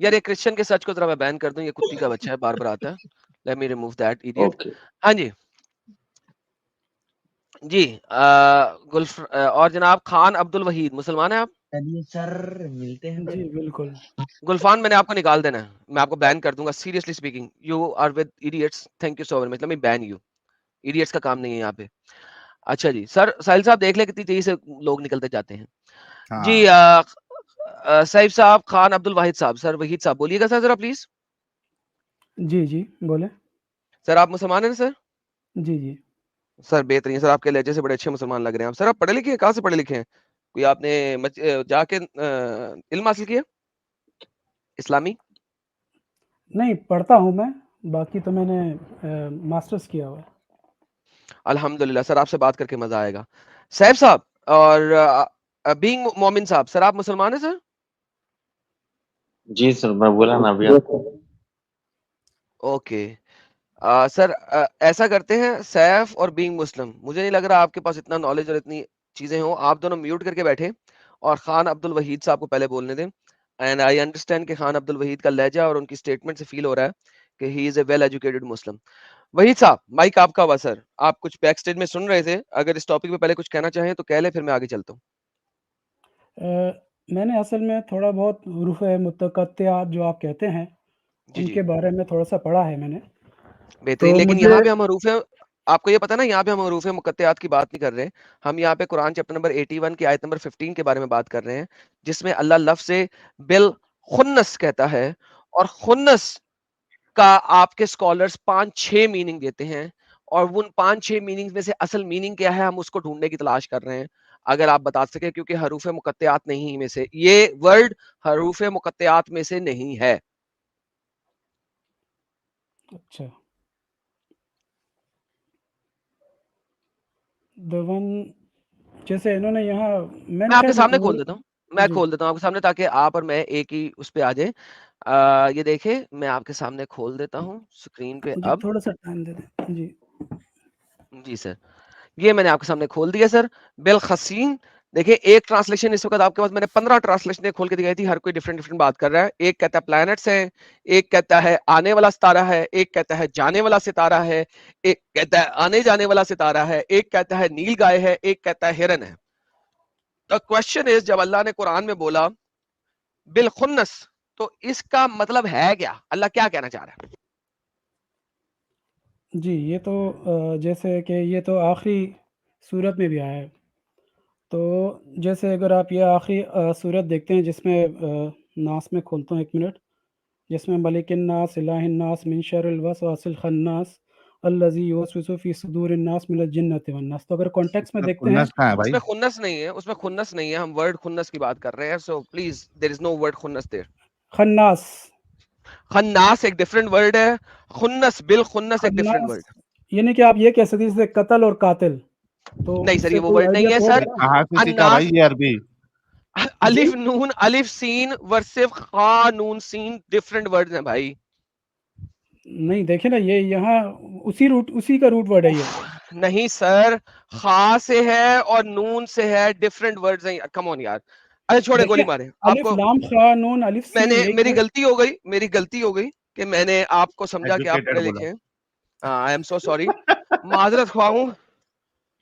یار یہ کرسچن کے سچ کو ذرا میں بین کر دوں, یہ کتی کا بچہ ہے, بار بار آتا ہے. Let me remove that idiot. Okay. ہاں جی جی, اور جناب خان عبد الوحید, مسلمان ہیں آپ؟ سر ملتے ہیں جی بالکل. گلفان, میں نے آپ کو نکال دینا ہے, میں آپ کو بین کر دوں گا. Seriously speaking, you are with idiots. Thank you so very much, let me ban you. Idiots کا کام نہیں ہے یہاں پہ. اچھا جی سر, ساحل صاحب دیکھ لیں کتنی تیزی سے لوگ نکلتے جاتے ہیں. جی سیف صاحب, خان عبد الواحد صاحب, سر وحید صاحب بولیے گا سر ذرا پلیز. جی جی بولے. سر آپ مسلمان ہیں سر؟ جی جی سر بہترین, سر آپ کے لہجے سے بڑے اچھے مسلمان لگ رہے ہیں آپ. سر آپ پڑھے لکھے ہیں, کہاں سے پڑھے لکھے ہیں؟ کوئی آپ نے جا کے علم حاصل کیا اسلامی؟ نہیں پڑھتا ہوں میں, باقی تو میں نے ماسٹرز کیا ہوا ہے. الحمدللہ سر, آپ سے بات کر کے مزہ آئے گا. سیف صاحب اور بینگ مومن صاحب, سر آپ مسلمان ہیں سر؟ جی سر, میں بولا نا ابھی آپ کو. اوکے سر, ایسا کرتے ہیں سیف اور بینگ مسلم, مجھے نہیں لگ رہا آپ کے پاس اتنا نالج اور اتنی چیزیں ہوں. آپ دونوں میوٹ کر کے بیٹھے اور خان عبد الوحید صاحب کو پہلے بولنے دیں. اینڈ آئی انڈرسٹینڈ کہ خان عبد الوحید کا لہجہ اور ان کی اسٹیٹمنٹ سے فیل ہو رہا ہے کہ ہی از اے ویل ایجوکیٹڈ مسلم. وحید صاحب مائک آپ کا ہوا سر, آپ کچھ بیک سٹیج میں سن رہے تھے, اگر اس ٹاپک پہ پہلے کچھ کہنا چاہیں تو کہہ لیں, پھر میں آگے چلتا ہوں. میں نے اصل میں تھوڑا بہت حروف متقطعات جو آپ کہتے ہیں جی ان جی کے بارے میں تھوڑا سا پڑھا ہے میں نے. بہترین, تو لیکن مجھے یہاں پہ ہم حروف, آپ کو یہ پتا نا یہاں پہ ہم حروف مقطعات کی بات نہیں کر رہے. ہم یہاں پہ قرآن چیپٹر نمبر 81 کی آیت نمبر 15 کے بارے میں بات کر رہے ہیں, جس میں اللہ لفظ سے بالخنس کہتا ہے, اور خنس کا آپ کے اسکالرس 5-6 میننگ دیتے ہیں, اور ان 5-6 میننگ میں سے اصل میننگ کیا ہے ہم اس کو ڈھونڈنے کی تلاش کر رہے ہیں. اگر آپ بتا سکے, کیونکہ حروف مقطعات نہیں میں سے, یہ ورڈ حروف مقطعات میں سے نہیں ہے. اچھا, the one جیسے انہوں نے یہاں میں آپ کے سامنے کھول جی دیتا ہوں, میں کھول دیتا ہوں آپ کے سامنے, تاکہ آپ اور میں ایک ہی اس پہ آ جائیں. یہ دیکھیں میں آپ کے سامنے کھول دیتا ہوں اسکرین پہ. اب تھوڑا سا ٹائم دے دیں. جی جی سر, یہ میں نے آپ کے سامنے کھول دیا سر. بالخسین دیکھیں, ایک ٹرانسلیشن اس وقت آپ کے پاس, میں نے 15 ٹرانسلیشن کھول کے دکھائی تھی, ہر کوئی ڈفرینٹ بات کر رہا ہے. ایک کہتا ہے پلانٹس ہے, ایک کہتا ہے آنے والا ستارہ ہے, ایک کہتا ہے جانے والا ستارہ ہے, ایک کہتا ہے آنے جانے والا ستارہ ہے, ایک کہتا ہے نیل گائے ہے, ایک کہتا ہے ہرن ہے. The question is, جب اللہ نے قرآن میں بولا بالخنس, تو اس کا مطلب ہے کیا؟ اللہ کیا کہنا چاہ رہا ہے؟ جی, یہ تو جیسے کہ یہ تو آخری صورت میں بھی آیا ہے. تو جیسے اگر آپ یہ آخری صورت دیکھتے ہیں جس میں ناس میں کھولتا ہوں 1 منٹ, جس میں ملک الناس الہ الناس من شر الوسواس الخناس الذی یوسوس فی صدور الناس من الجنۃ والناس. تو اگر کانٹیکس میں دیکھتے ہیں, خنس کہاں ہے اس بھائی؟ میں خنس نہیں ہے, اس میں خنس نہیں ہے, ہم ورڈ خنس کی بات کر رہے ہیں. So please there is know word خنس دیر. خناس, خناس ایک ڈفرنٹ ورڈ ہے, خنس بالخنس ایک ڈفرنٹ خناس ورڈ. یعنی کہ آپ یہ کہہ سکتے ہیں جیسے قتل اور قاتل, تو نہیں اس سر, سے یہ وہ کوئی ورڈ آئیڈیا نہیں ہے تو سر. ہوگا نا. کہاں سے سیکھا بھائی الناس, یہ عربی؟ الف نون الف سین ورسف خا نون سین ڈفرنٹ ورڈ ہیں بھائی. نہیں دیکھیں نا, یہ یہاں اسی کا روٹ ورڈ ہے یہ. نہیں سر, خا سے ہے اور نون سے ہے, ڈفرنٹ ورڈز ہیں. کم آن یار, اچھا چھوڑے, گولی مارے آپ الف کو. لام خا نون الف میں سین, نے, یہی میری ہے. غلطی ہو گئی کہ میں نے آپ کو سمجھا کہ آپ پڑھے ایجوکیٹڈ بولا. لکھے ہیں. آئی ایم سو سوری, معذرت خواہ ہوں,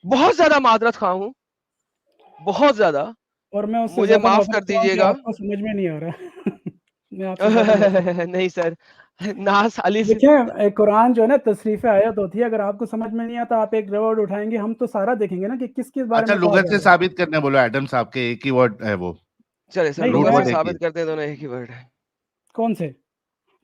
بہت زیادہ معذرت خواہ ہوں, بہت زیادہ, اور میں اس سے مجھے زیادہ معاف معذرت کر خواہ ہوں دیجیے کہ گا. آپ کو سمجھ میں نہیں آ رہا. میں آپ سے زیادہ معذرت. نہیں سر, ناس الف. دیکھیں قرآن جو ہے نا تصریف آیت ہوتی ہے, اگر آپ کو سمجھ میں نہیں آتا آپ ایک ورڈ اٹھائیں گے, ہم تو سارا دیکھیں گے نا کہ کس بارے اچھا میں کہا لغت جا سے رہا ہے. ثابت کرنے بولو ایڈم صاحب کے, ایک ہی ورڈ ہے وہ. چلے سر, نہیں لغت میں سے ایک ہی ثابت کرتے ہیں دونوں ایک ہی ورڈ ہے. کون سے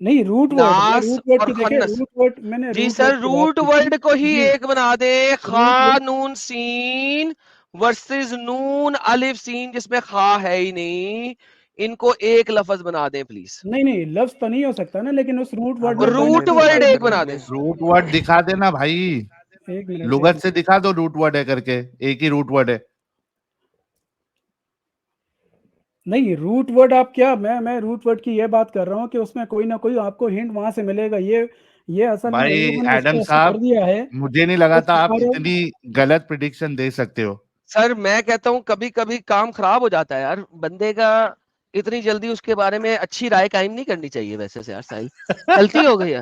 نہیں روٹ ورڈ, میں ناس روٹ ورڈ اور کی دیکھیں, خنس. روٹ ورڈ میں نے جی روٹ سر, ورڈ کی بات روٹ کی تھی. ورڈ کو ہی جی ایک بنا دے, خا روٹ نون سین ورسز نون الف سین جس میں خا ہے ہی نہیں, ان کو ایک لفظ بنا دیں پلیز. نہیں لفظ تو نہیں ہو سکتا نا, لیکن اس روٹ ورڈ میں روٹ ورڈ ایک بنا دیں. روٹ ورڈ دکھا دینا بھائی, ایک منٹ لغت سے دکھا دو روٹ ورڈ ہے کر کے, ایک ہی روٹ ورڈ ہے. نہیں روٹ ورڈ آپ کیا, میں روٹ ورڈ کی یہ بات کر رہا ہوں کہ اس میں کوئی نہ کوئی آپ کو ہنٹ وہاں سے ملے گا. یہ اصل میں ان بھائی لوگوں نے اس کو ایڈم ایسا صاحب, کر دیا ہے. مجھے نہیں لگا تھا آپ اور اتنی غلط پریڈکشن دے سکتے ہو. سر میں کہتا ہوں کبھی کبھی کام خراب ہو جاتا ہے یار بندے کا, اتنی جلدی اس کے بارے میں اچھی رائے قائم نہیں کرنی چاہیے. ویسے سے یار ساحل غلطی ہو گئی ہے.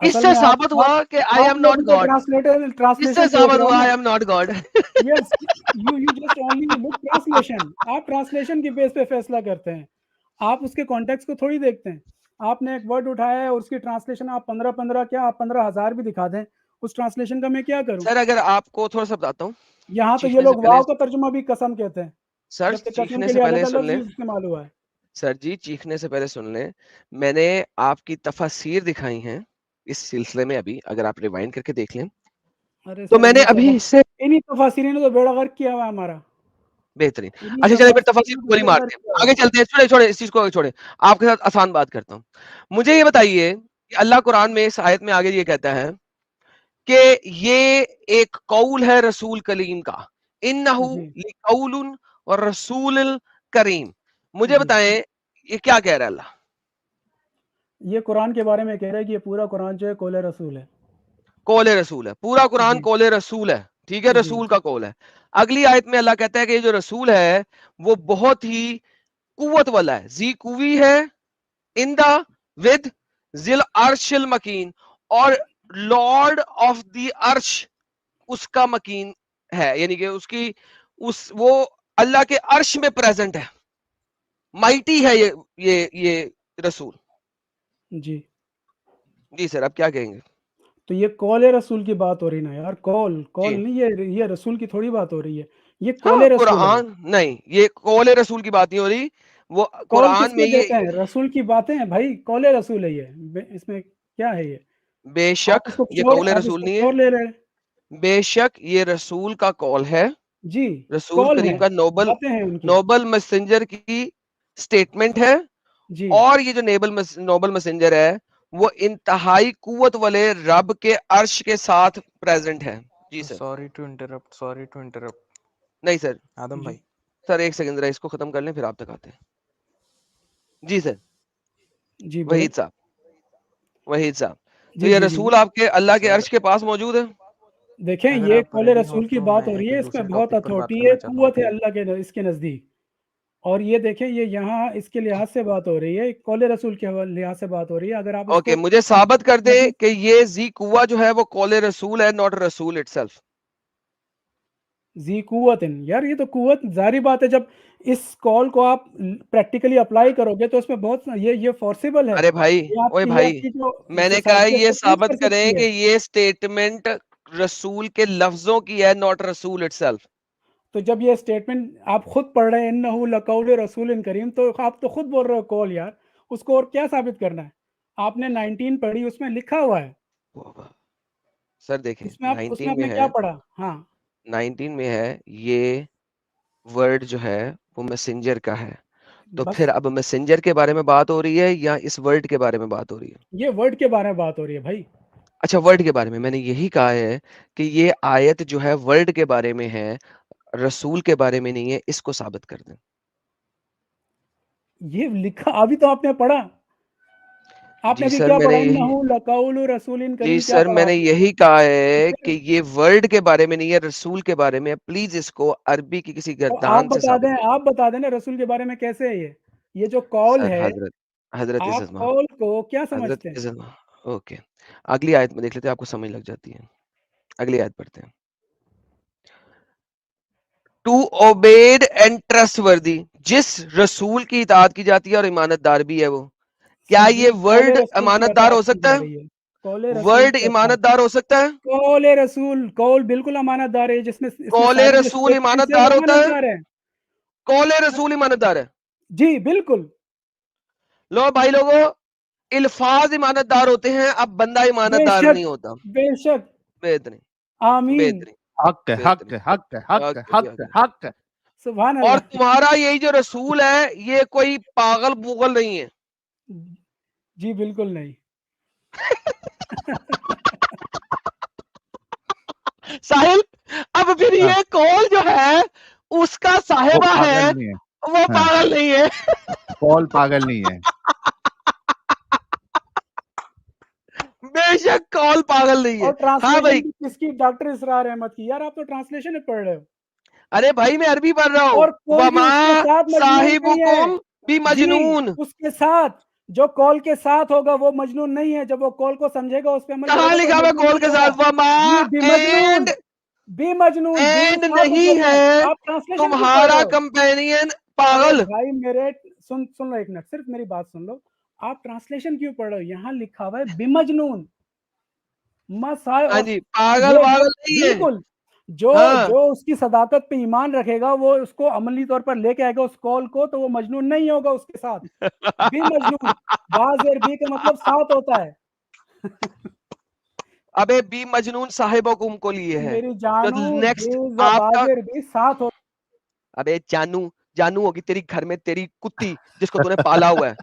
اس اصل سے میں ثابت ہوا کہ آئی آپ ایم ناٹ لوگوں کو گاڈ. اس سے ٹرانسلیشن دیکھ ثابت رہے ہو ہوا نا. I am not God. Yes, you just only look translation. آپ ٹرانسلیشن کی بیس پہ فیصلہ کرتے ہیں, آپ اس کے کانٹیکس کو تھوڑی دیکھتے ہیں. آپ نے ایک ورڈ اٹھایا ہے اور اس کی ٹرانسلیشن آپ 15 کیا آپ 15,000 بھی دکھا دیں, اس ٹرانسلیشن کا میں کیا کروں. سر اگر آپ کو تھوڑا سا بتاتا ہوں, یہاں تو یہ چیخنے سے لوگ پہلے, واو کا ترجمہ بھی قسم کہتے ہیں, سر جبکہ قسم چیخنے کے سے لیے پہلے الگ سن لفظ لیں, استعمال ہوا ہے. سر جی چیخنے سے پہلے سن لیں, میں نے آپ کی تفاسیر دکھائی ہیں اس سلسلے میں ابھی, اگر آپ ریوائنڈ کر کے دیکھ لیں ارے تو سر میں نے یہ تو ابھی اس سے انہی تفاسیرین نے تو بیڑا غرق کیا ہوا ہے ہمارا. بہترین. انہی اچھا چلے پھر تفاسیر تفاسیرین کو نے گولی بیڑا مارتے غرق ہیں, کیا ہوا آگے ہے. چلتے ہیں. چھوڑے اس چیز کو چھوڑے, آپ کے ساتھ آسان بات کرتا ہوں. مجھے یہ بتائیے کہ اللہ قرآن میں اس آیت میں آگے یہ کہتا ہے کہ یہ ایک قول ہے رسول کلیم کا, انہو جی لقول اور رسول کریم. مجھے جی, بتائیں یہ کیا کہہ رہا ہے اللہ؟ یہ قرآن کے بارے میں کہہ رہا ہے کہ یہ پورا قرآن جو ہے قول رسول ہے. قول رسول ہے, پورا قرآن جی قول رسول ہے, ٹھیک ہے, جی رسول کا قول ہے. اگلی آیت میں اللہ کہتا ہے کہ یہ جو رسول ہے وہ بہت ہی قوت والا ہے, ذی قوی ہے, اندا ود ذل عرش المکین, اور لارڈ آف دی عرش اس کا مکین ہے, یعنی کہ اس کی وہ اللہ کے عرش میں پریزنٹ ہے, مائٹی ہے یہ رسول. جی. جی سر, اب کیا کہیں گے؟ تو یہ قول رسول کی بات ہو رہی نا یار, قول جی نہیں, یہ رسول کی تھوڑی بات ہو رہی ہے, یہ قول ہاں رسول ہے. قرآن نہیں, یہ قول رسول کی بات نہیں ہو رہی, وہ قول کس قرآن کو میں کہتے یہ ہیں؟ رسول کی باتیں ہیں بھائی, قول رسول ہے یہ, اس میں کیا ہے یہ؟ بے آپ شک اس کو یہ کچھ اور قول آپ اس رسول کو نہیں کچھ ہے, اور لے رہے ہیں. بے شک یہ رسول کا قول ہے, جی رسول کال کریم ہے، کا نوبل باتیں ہیں ان کی. نوبل میسنجر کی اسٹیٹمنٹ ہے. جی اور یہ جو نوبل میسنجر ہے وہ انتہائی قوت والے رب کے عرش کے ساتھ پریزنٹ ہے. جی سر. سوری ٹو انٹرپٹ نہیں سر آدم بھائی. سر ایک سیکنڈ ذرا اس کو ختم کر لیں پھر آپ تک آتے ہیں. جی سر. جی بولے. وحید صاحب تو جی یہ جی جی رسول آپ کے اللہ کے سر عرش کے پاس موجود ہے. دیکھیں اگر یہ آپ قول ریڈی ہو رسول کی تو بات میں ہو رہی ایک ہے، اس میں دوسرے بہت ٹاپک پر بات اتھارٹی کرنا ہے، چاہتا ہوں. قوت ہے اللہ کے اس کے نزدیک. اور یہ دیکھیں یہ یہاں اس کے لحاظ سے بات ہو رہی ہے، قول رسول کے لحاظ سے بات ہو رہی ہے. اگر آپ اس اوکے کو مجھے ثابت کر دیں حدیث- کہ یہ ذی قوہ جو ہے وہ قول رسول ہے، ناٹ رسول اٹ سیلف. ذی قوت، یار یہ تو قوت ظاہری بات ہے. جب اس کال کو آپ پریکٹیکلی اپلائی کرو گے تو اس میں بہت یہ فورسیبل ہے. ارے بھائی یہ آپ اوئے کی بھائی جو میں نے کہا سوسائٹی ہے یہ اس کو چینج ثابت کر کریں سکتی کہ ہے. یہ اسٹیٹمنٹ رسول کے لفظوں کی ہے، ناٹ رسول اٹ سیلف. تو جب یہ اسٹیٹمنٹ آپ خود پڑھ رہے ہیں انہ لقول رسول کریم، تو آپ تو خود بول رہے ہو کال، یار اس کو اور کیا ثابت کرنا ہے؟ آپ نے 19 پڑھی، اس میں لکھا ہوا ہے. سر دیکھیں اس میں آپ 19 میں نے ہے، کیا پڑھا؟ ہاں 19 میں ہے یہ ورڈ جو ہے وہ میسنجر کا ہے. تو بس پھر اب میسنجر کے بارے میں بات ہو رہی ہے یا اس ورڈ کے بارے میں بات ہو رہی ہے؟ یہ ورڈ کے بارے میں بات ہو رہی ہے بھائی. اچھا ورڈ کے بارے میں نے یہی کہا ہے کہ یہ آیت جو ہے ورڈ کے بارے میں ہے، رسول کے بارے میں نہیں ہے. اس کو ثابت کر دیں. یہ لکھا ابھی تو آپ نے پڑھا. آپ نے جی ابھی سر کیا میں نے پڑھا؟ یہی انہ لقول رسول جی کریم، کیا سر پڑھا میں آپ نے نے؟ یہی کہا ہے پھر کہ یہ ورڈ کے بارے میں نہیں ہے، رسول کے بارے میں ہے. پلیز اس کو عربی کی کسی تو آپ گردان سے بتا ثابت دیں، کریں. آپ بتا دیں نا رسول کے بارے میں کیسے ہے یہ جو کال سر ہے. حضرت آپ عزت کال کو کیا حضرت سمجھتے ہیں؟ عزت اوکے اگلی آیت میں دیکھ لیتے ہیں، آپ کو سمجھ لگ جاتی ہے. اگلی آیت پڑھتے ہیں. ٹو اوبیڈ اینڈ ٹرسٹ وردی، جس رسول کی اطاعت کی جاتی ہے اور امانت دار بھی ہے وہ. کیا جی یہ قول ورڈ رسول کی امانت دار ہو اطاعت کی سکتا جا ہے؟ رہی ہے. قول رسول ورڈ کی اطاعت، امانت دار ہو سکتا ہے؟ قول رسول، قول بالکل امانت دار ہے، جس میں اس میں قول ساری جو رسول امانت اسٹیٹمنٹس ہیں دار وہ ہوتا امانت ہے؟ دار ہے. قول رسول امانت دار ہے؟ جی بالکل. لو بھائی لوگوں، الفاظ امانت دار ہوتے ہیں، اب بندہ امانت بے دار شک، نہیں ہوتا. بے شک. بہترین آمین. بہترین حق ہے، حق بہترین. ہے، حق ہے، حق ہے، آگے جی، حق ہے، آگے. حق ہے. سبحان اور اللہ. تمہارا یہی جو رسول ہے یہ کوئی پاگل بوگل نہیں ہے. جی بالکل نہیں. ساحل اب پھر ہاں، یہ کال جو ہے اس کا وہ صاحبہ ہے، پاگل نہیں ہے. وہ ہاں، پاگل نہیں ہے. پال پاگل نہیں ہے. بے شک کال پاگل نہیں ہے. اور ہاں بھائی. ٹرانسلیشن بھی کس کی؟ ڈاکٹر اسرار احمد کی. یار آپ تو ٹرانسلیشن ہی پڑھ رہے ہو، ارے بھائی میں عربی پڑھ رہا ہوں. اور کوئی بھی وما اس کے ساتھ مجنون نہیں ہے. صاحبکم جی بمجنون. اس کے ساتھ جو کال کے ساتھ ہوگا وہ مجنون نہیں ہے. جب وہ کال کو سمجھے گا، اس پہ عمل کرے کہاں گا تو لکھا ہوا مجنون کال نہیں کے ہوگا. ساتھ وما جی بے اینڈ مجنون، بے مجنون، بے اینڈ ساتھ نہیں ہوگا. ہے آپ ٹرانسلیشن کیوں پڑھ تمہارا رہے ہو؟ کمپینین ارے پاگل. بھائی میرے سن لو ایک منٹ، صرف میری بات سن لو. آپ ٹرانسلیشن کیوں پڑھ رہے ہو؟ یہاں لکھا ہوا ہے بے مجنون مسائے. ہاں اور جی پاگل یہ جو واگل نہیں ہے. بالکل جو ہاں جو اس کی صداقت پہ ایمان رکھے گا، وہ اس کو عملی طور پر لے کے آئے گا اس کال کو، تو وہ مجنون نہیں ہوگا اس کے ساتھ. بھی مجنون، بازر بھی کا مطلب ساتھ ہوتا ہے. ابے بی مجنون صاحبکم کو لیے ہے. میری تو جانو نیکسٹ بھی آپ کا بازر بھی ساتھ ہوتا ابے جانو جانو ہوگی تیری گھر میں تیری کتی جس کو تو نے پالا ہوا ہے.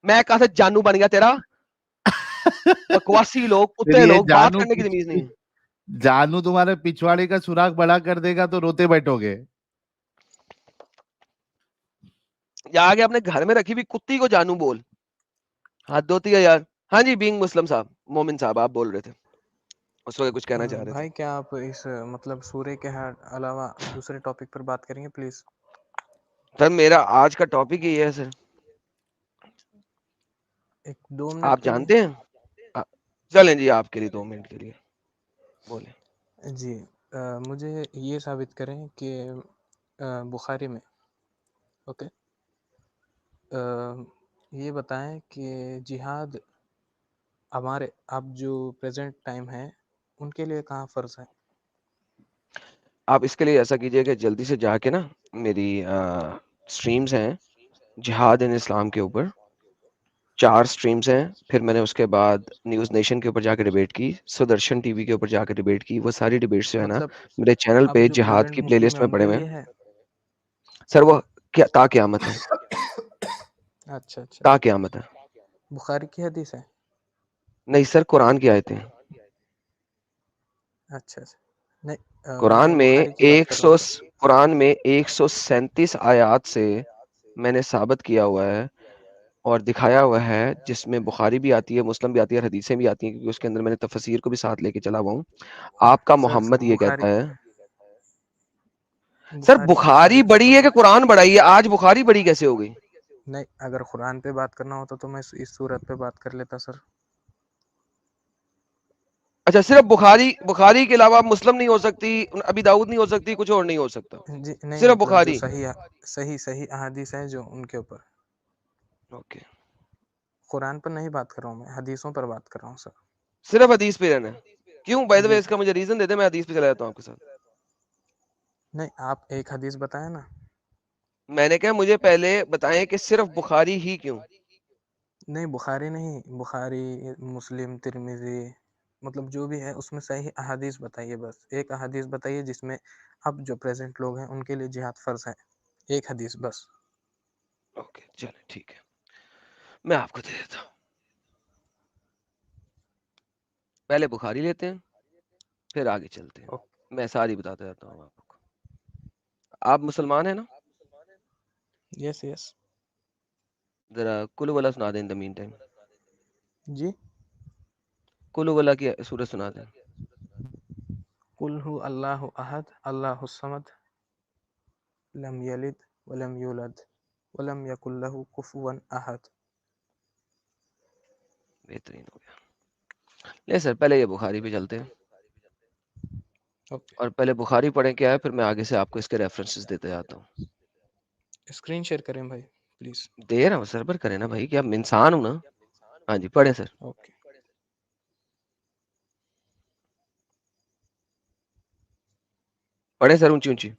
میں کہا تھا جانو بن گیا تیرا. بکواسی لوگ پھر کتے یہ لوگ بات کرنے کی تمیز نہیں ہے. جانو تمہارے پچھواڑے کا سوراخ بڑا کر دے گا تو روتے بیٹھو گے. یا آگے اپنے گھر میں رکھی بھی کتی کو جانو بول. حد ہوتی ہے یار. ہاں جی بینگ مسلم صاحب، مومن صاحب آپ بول رہے تھے اس وقت کچھ کہنا چاہ رہے تھے. بھائی کیا آپ اس مطلب سورہ کے علاوہ دوسرے ٹاپک پر بات کریں گے پلیز؟ سر میرا آج کا ٹاپک ہی ہے سر. ایک 2 منٹ آپ کے لیے. جانتے ہیں چلیں جی آپ کے لیے 2 منٹ کے لیے بولیں. جی مجھے یہ ثابت کریں کہ بخاری میں، اوکے، یہ بتائیں کہ جہاد ہمارے اب جو پریزنٹ ٹائم ہے ان کے لیے کہاں فرض ہے؟ آپ اس کے لیے ایسا کیجئے کہ جلدی سے جا کے نا میری سٹریمز ہیں جہاد ان اسلام کے اوپر 4 سٹریمز ہیں. پھر میں نے اس کے بعد نیوز نیشن کے اوپر جا کے ڈیبیٹ کی, سدرشن ٹی وی کے اوپر جا کے ڈیبیٹ کی. وہ ساری ڈیبیٹس جو ہے نا مطلب میرے چینل اب پہ جو جہاد پریزنٹ کی پلے مسلم لسٹ ہے میں ان پڑے کے ہوئے لیے ہیں ہے. سر. وہ تا قیامت ہے, اچھا اچھا, تا قیامت ہے. بخاری کی حدیث ہے. نہیں سر, قرآن کی آیتیں ہیں. اچھا اچھا, نہیں قرآن میں میں بخاری کی بات کر رہا ہوں سر. قرآن میں 137 آیات سے میں نے ثابت کیا ہوا ہے اور دکھایا ہوا ہے, جس میں بخاری بھی آتی ہے, مسلم بھی آتی ہے, اور حدیثیں بھی آتی ہیں, کیونکہ اس کے اندر میں نے تفسیر کو بھی ساتھ لے کے چلا ہوا ہوں. آپ کا سر محمد یہ بخاری کہتا ہے. سر بخاری بڑی ہے کہ قرآن بڑا ہے؟ آج بخاری بڑی کیسے ہو گئی؟ نہیں, اگر قرآن پہ بات کرنا ہوتا تو میں اس صورت پہ بات کر لیتا سر. اچھا, صرف بخاری کے علاوہ مسلم نہیں ہو سکتی, ابی داؤد نہیں ہو سکتی, کچھ اور نہیں ہو سکتا, جی نہیں, صرف مطلب جو بخاری. صحیح احادیث ہیں جو ان کے اوپر. اوکے, قرآن پر نہیں بات کر رہا ہوں میں, حدیثوں پر بات کر رہا ہوں سر. صرف حدیث پہ رہنا ہے. کیوں بائی دا وے, جی اس سر. کا مجھے ریزن دے دیں, میں حدیث پہ چلا جاتا ہوں آپ کے ساتھ. نہیں, آپ ایک حدیث بتائیں نا. میں نے کہا مجھے پہلے بتائیں کہ صرف بخاری ہی کیوں. نہیں بخاری نہیں, بخاری, مسلم, ترمذی, مطلب جو بھی ہے اس میں صحیح احادیث بتائیے. بس ایک احادیث بتائیے جس میں اب جو پریزنٹ لوگ ہیں ان کے لیے جہاد فرض ہے. ایک حدیث بس. اوکے چلیں ٹھیک ہے, میں آپ کو دے دیتا ہوں. پہلے بخاری لیتے ہیں, پھر آگے چلتے ہیں. میں ساری بتاتا جاتا ہوں آپ کو. آپ مسلمان ہیں نا؟ یس یس. ذرا کلو والا سنا دیں ان دا مین ٹائم. جی, کلو والا کی سورت سنا دیں. قل هو اللہ احد اللہ الصمد لم یلد ولم یولد ولم یکن له کفوا احد. بہترین ہو گیا. نہیں سر, پہلے یہ بخاری پہ چلتے ہیں, اوکے, اور پہلے بخاری پڑھیں کیا ہے, پھر میں آگے سے آپ کو اس کے ریفرنسز دیتے جاتا ہوں. اسکرین شیئر کریں بھائی پلیز. دے رہا ہوں سر, پر کریں نا بھائی, کیا انسان ہوں نا. ہاں جی پڑھیں سر. اوکے, پڑھیں سر اونچی اونچی.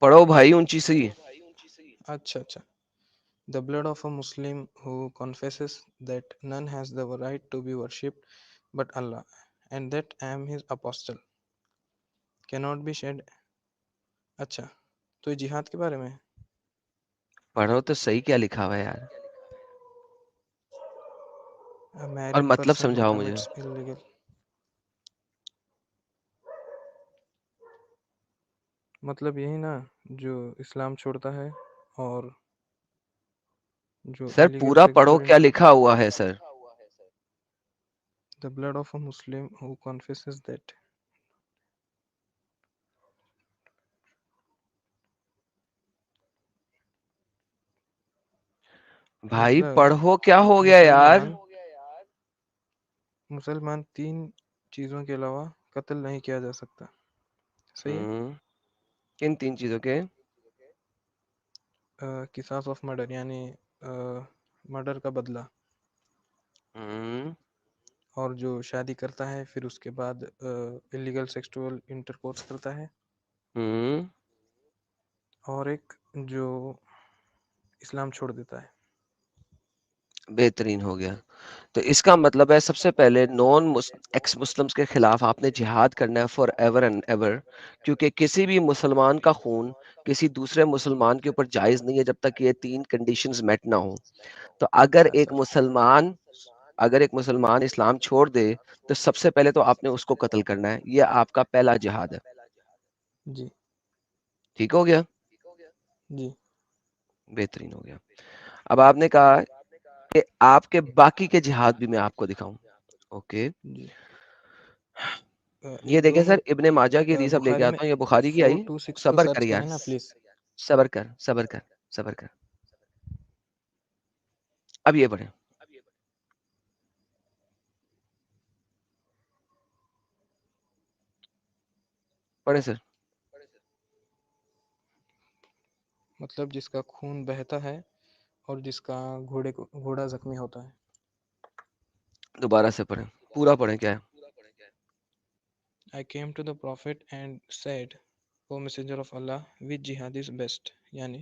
پڑھو بھائی اونچی سی. اچھا اچھا. The blood of a Muslim who confesses that none has the right to be worshipped but Allah, and that I am his apostle, cannot be shed. اچھا, تو یہ جہاد کے بارے میں ہے. پڑھو تو صحیح, کیا لکھا ہوا ہے یار, A اور married مطلب person who سمجھاؤ مجھے. commits illegal. مطلب یہی نا, جو اسلام چھوڑتا ہے اور جو سر illegal پورا پڑھو, sexual کیا لکھا ہوا ہے سر. The blood of a Muslim who confesses that. بھائی مطلب پڑھو, کیا ہو گیا یار. مسلمان 3 چیزوں کے علاوہ قتل نہیں کیا جا سکتا. صحیح ہے. کن 3 چیزوں کے؟ قصاص آف مرڈر, یعنی مرڈر کا بدلہ, اور جو شادی کرتا ہے پھر اس کے بعد اللیگل سیکسول انٹرکورس کرتا ہے, اور ایک جو اسلام چھوڑ دیتا ہے. بہترین ہو گیا. تو اس کا مطلب ہے سب سے پہلے نان ایکس مسلمز کے خلاف آپ نے جہاد کرنا ہے فار ایور اینڈ ایور, کیونکہ کسی بھی مسلمان کا خون کسی دوسرے مسلمان کے اوپر جائز نہیں ہے جب تک یہ 3 کنڈیشنز میٹ نہ ہوں. تو اگر اچھا ایک سر. مسلمان اسلام چھوڑ دے تو سب سے پہلے تو آپ نے اس کو قتل کرنا ہے. یہ آپ کا پہلا جہاد ہے. جی ٹھیک ہو گیا, جی. بہترین ہو گیا. اب آپ نے کہا کہ آپ کے باقی کے جہاد بھی میں آپ کو دکھاؤں. اوکے, جی. یہ یہ دیکھیں سر, دونوں ابن ماجہ کی حدیث اب لے کے بخاری میں آتا ہوں, یہ بخاری کی آئی. 426 کو صبر کر سرچ یار, کریں نا پلیز. صبر کر. اب یہ پڑھیں. پڑھیں سر. مطلب جس کا خون بہتا ہے اور جس کا گھوڑا زخمی ہوتا ہے. دوبارہ سے پڑھیں, پورا پڑھیں. کیا ہے؟ I came to the prophet and said, O messenger of Allah, which jihad is best? یعنی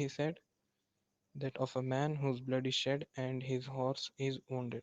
He said that of a man whose blood is shed and his horse is wounded.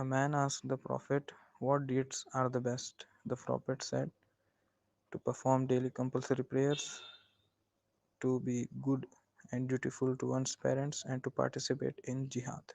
A man asked the Prophet, what deeds are the best? The Prophet said, to perform daily compulsory prayers, to be good and dutiful to one's parents, and to participate in jihad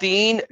3